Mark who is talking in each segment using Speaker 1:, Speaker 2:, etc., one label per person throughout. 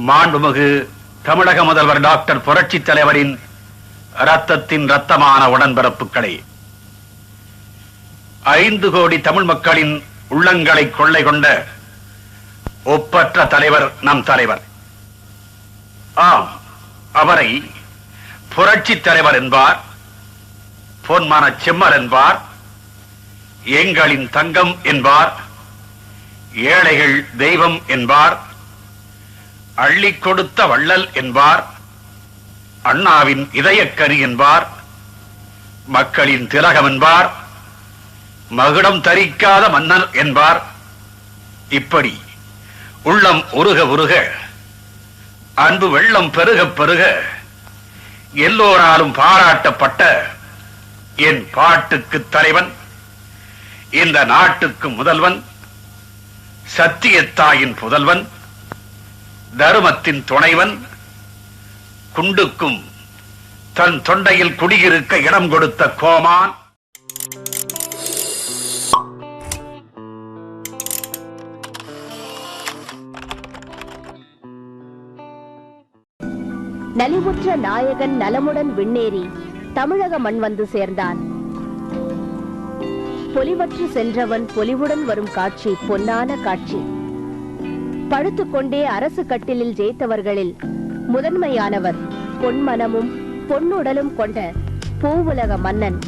Speaker 1: மாண்புமிகு தமிழக முதல்வர் டாக்டர் புரட்சி தலைவரின் இரத்தத்தின் இரத்தமான உடன்பிறப்புகளை, 5 கோடி தமிழ் மக்களின் உள்ளங்களை கொள்ளை கொண்ட ஒப்பற்ற தலைவர் நம் தலைவர். ஆம், அவரை புரட்சி தலைவர் என்பார், பொன்மான செம்மர் என்பார், எங்களின் தங்கம் என்பார், ஏழைகள் தெய்வம் என்பார், அள்ளி கொடுத்த வள்ளல் என்பார், அண்ணாவின் இதயக்கரி என்பார், மக்களின் திலகம் என்பார், மகுடம் தரிக்காத மன்னர் என்பார். இப்படி உள்ளம் உருக உருக, அன்பு வெள்ளம் பெருக பெருக, எல்லோராலும் பாராட்டப்பட்ட என் பாட்டுக்கு தலைவன், இந்த நாட்டுக்கு முதல்வன், சத்தியத்தாயின் புதல்வன், தருமத்தின் துணைவன், குண்டுக்கும் தன் தொண்டையில் குடியிருக்க இடம் கொடுத்த கோமான்.
Speaker 2: நலிவுற்ற நாயகன் நலமுடன் விண்ணேறி தமிழக மண் வந்து சேர்ந்தான். பொலிவற்று சென்றவன் பொலிவுடன் வரும் காட்சி பொன்னான காட்சி. படுத்துக்கொண்டே அரசு கட்டிலில் ஜெயித்தவர்களில் முதன்மையானவர் பொன்மனமும் பொன்னுடலும் கொண்ட பூவுலக மன்னன்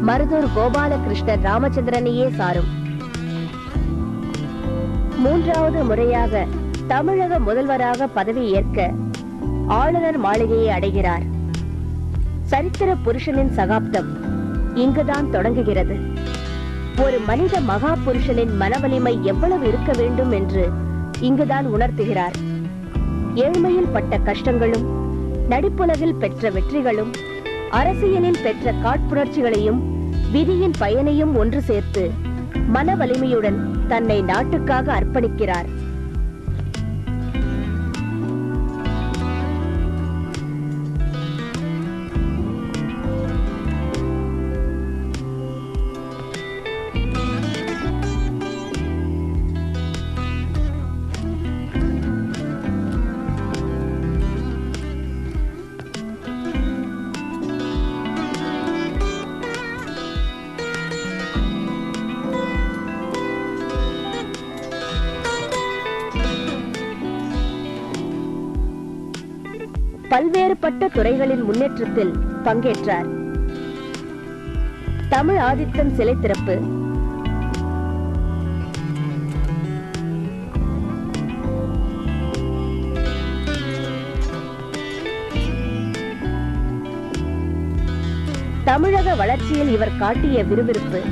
Speaker 2: மருதூர் கோபாலகிருஷ்ணன் ராமச்சந்திரனையே சாரும். 3வது முறையாக தமிழக முதல்வராக பதவி ஏற்க ஆளுநர் மாளிகையை அடைகிறார். சரித்திர புருஷனின் சகாப்தம் இங்குதான் தொடங்குகிறது. ஒரு மனித மகா புருஷனின் மனவலிமை எவ்வளவு இருக்க வேண்டும் என்று இங்குதான் உணர்த்துகிறார். ஏழ்மையில் பட்ட கஷ்டங்களும், நடிப்புலகில் பெற்ற வெற்றிகளும், அரசியலில் பெற்ற காட்புணர்ச்சிகளையும், விதியின் பயனையும் ஒன்று சேர்த்து மன வலிமையுடன் தன்னை நாட்டுக்காக அர்ப்பணிக்கிறார். பல்வேறுபட்ட துறைகளின் முன்னேற்றத்தில் பங்கேற்றார். தமிழ் ஆதித்தம் சிலை திறப்பு, தமிழக வளர்ச்சியில் இவர் காட்டிய விறுவிறுப்பு,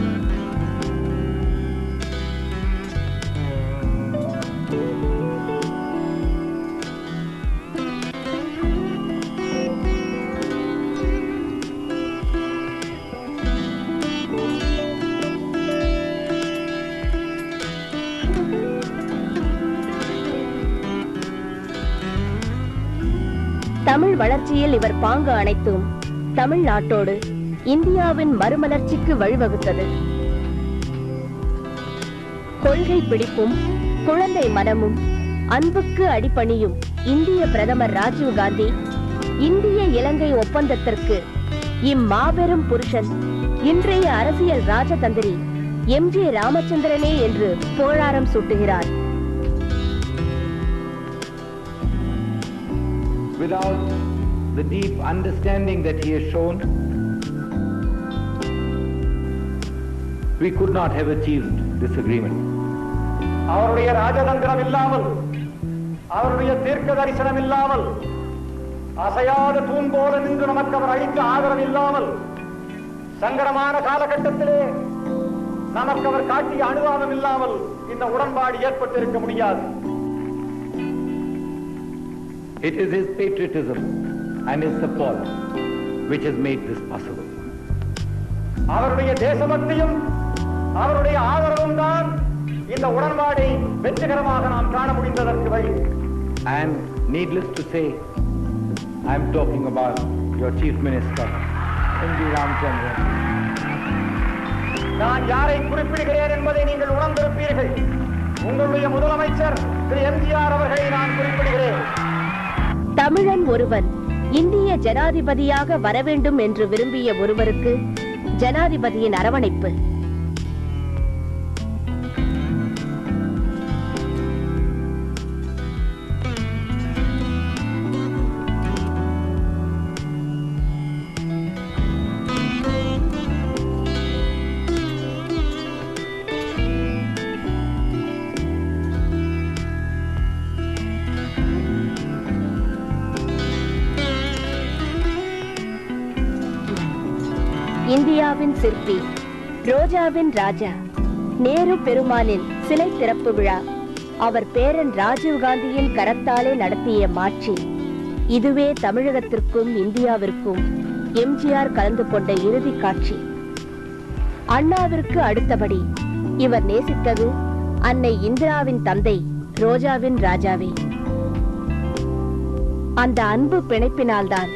Speaker 2: தமிழ் வளர்ச்சியில் இவர் பாங்கு அனைத்தும் தமிழ்நாட்டோடு இந்தியாவின் மறுமலர்ச்சிக்கு வழிவகுத்தது. கொள்கை பிடிப்பும் குழந்தை மனமும் அன்புக்கு அடிபணியும் இந்திய பிரதமர் ராஜீவ் காந்தி இந்திய இலங்கை ஒப்பந்தத்திற்கு இம்மாபெரும் புருஷன், இன்றைய அரசியல் ராஜதந்திரி எம்.ஜி. ராமச்சந்திரனே என்று புகழாரம் சூட்டுகிறார்.
Speaker 3: Without the deep understanding that he has shown, we could not have achieved this agreement.
Speaker 4: அவருடைய ராஜதந்திரம் இல்லாமல், அவருடைய தீர்க்க தரிசனம் இல்லாமல், அசையாத தூண் போல நின்று நமக்கு அவர் அளித்த ஆதரவு இல்லாமல், சங்கடமான காலகட்டத்திலே நமக்கு அவர் காட்டிய அனுதாபம் இல்லாமல் இந்த உடன்பாடு ஏற்பட்டிருக்க முடியாது.
Speaker 3: It is his patriotism and his support which has made this possible.
Speaker 4: அவருடைய தேசபக்தியும் அவருடைய ஆதரவும் தான் இந்த உடன்பாடை வெற்றிகரமாக நாம் காண முடிந்ததற்கு வழி.
Speaker 3: And needless to say, I am talking about your Chief Minister, M.G. Ramchandran.
Speaker 4: நான் யாரை குறிப்பிடுகிறேன் என்பதை நீங்கள் உணர்ந்திருப்பீர்கள். உங்களுடைய முதலமைச்சர் திரு எம்ஜிஆர் அவர்களை நான் குறிப்பிடுகிறேன்.
Speaker 2: யாரேனும் ஒருவன் இந்திய ஜனாதிபதியாக வரவேண்டும் என்று விரும்பிய ஒருவருக்கு ஜனாதிபதியின் அரவணைப்பு. இந்தியாவின் சிற்பி, ரோஜாவின் ராஜா, நேரு பெருமானின் சிலை திறப்பு விழா அவர் பேரன் ராஜீவ்காந்தியின் கரத்தாலே நடத்திய மாட்சி. இதுவே தமிழகத்திற்கும் இந்தியாவிற்கும் எம்ஜிஆர் கலந்து கொண்ட இறுதி காட்சி. அண்ணாவிற்கு அடுத்தபடி இவர் நேசித்தது அன்னை இந்திராவின் தந்தை ரோஜாவின் ராஜாவே. அந்த அன்பு பிணைப்பினால்தான்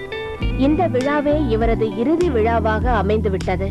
Speaker 2: இந்த விழாவே இவரது இறுதி விழாவாக அமைந்துவிட்டது.